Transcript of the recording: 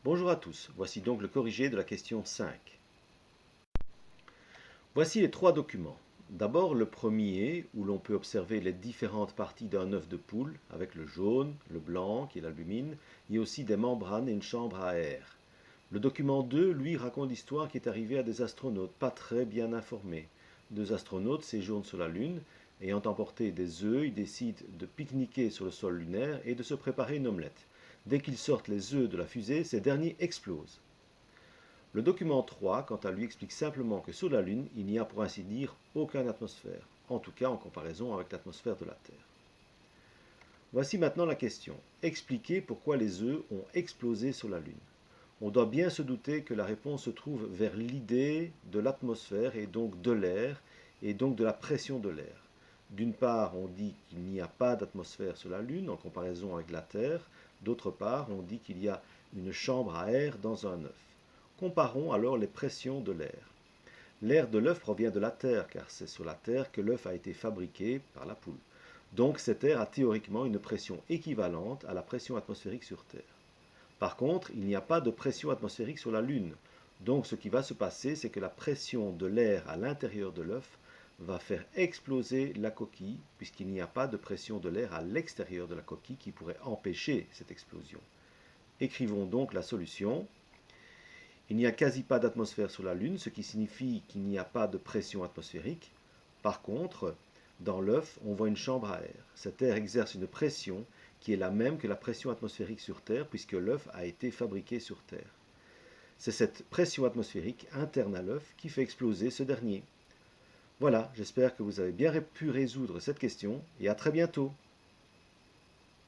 Bonjour à tous, voici donc le corrigé de la question 5. Voici les trois documents. D'abord le premier, où l'on peut observer les différentes parties d'un œuf de poule, avec le jaune, le blanc, qui est l'albumine, et aussi des membranes et une chambre à air. Le document 2, lui, raconte l'histoire qui est arrivée à des astronautes pas très bien informés. Deux astronautes séjournent sur la Lune, ayant emporté des œufs, ils décident de pique-niquer sur le sol lunaire et de se préparer une omelette. Dès qu'ils sortent les œufs de la fusée, ces derniers explosent. Le document 3, quant à lui, explique simplement que sur la Lune, il n'y a pour ainsi dire aucune atmosphère, en tout cas en comparaison avec l'atmosphère de la Terre. Voici maintenant la question. Expliquez pourquoi les œufs ont explosé sur la Lune. On doit bien se douter que la réponse se trouve vers l'idée de l'atmosphère et donc de l'air, et donc de la pression de l'air. D'une part, on dit qu'il n'y a pas d'atmosphère sur la Lune en comparaison avec la Terre. D'autre part, on dit qu'il y a une chambre à air dans un œuf. Comparons alors les pressions de l'air. L'air de l'œuf provient de la Terre, car c'est sur la Terre que l'œuf a été fabriqué par la poule. Donc cet air a théoriquement une pression équivalente à la pression atmosphérique sur Terre. Par contre, il n'y a pas de pression atmosphérique sur la Lune. Donc ce qui va se passer, c'est que la pression de l'air à l'intérieur de l'œuf va faire exploser la coquille, puisqu'il n'y a pas de pression de l'air à l'extérieur de la coquille qui pourrait empêcher cette explosion. Écrivons donc la solution. Il n'y a quasi pas d'atmosphère sur la Lune, ce qui signifie qu'il n'y a pas de pression atmosphérique. Par contre, dans l'œuf, on voit une chambre à air. Cet air exerce une pression qui est la même que la pression atmosphérique sur Terre, puisque l'œuf a été fabriqué sur Terre. C'est cette pression atmosphérique interne à l'œuf qui fait exploser ce dernier. Voilà, j'espère que vous avez bien pu résoudre cette question et à très bientôt.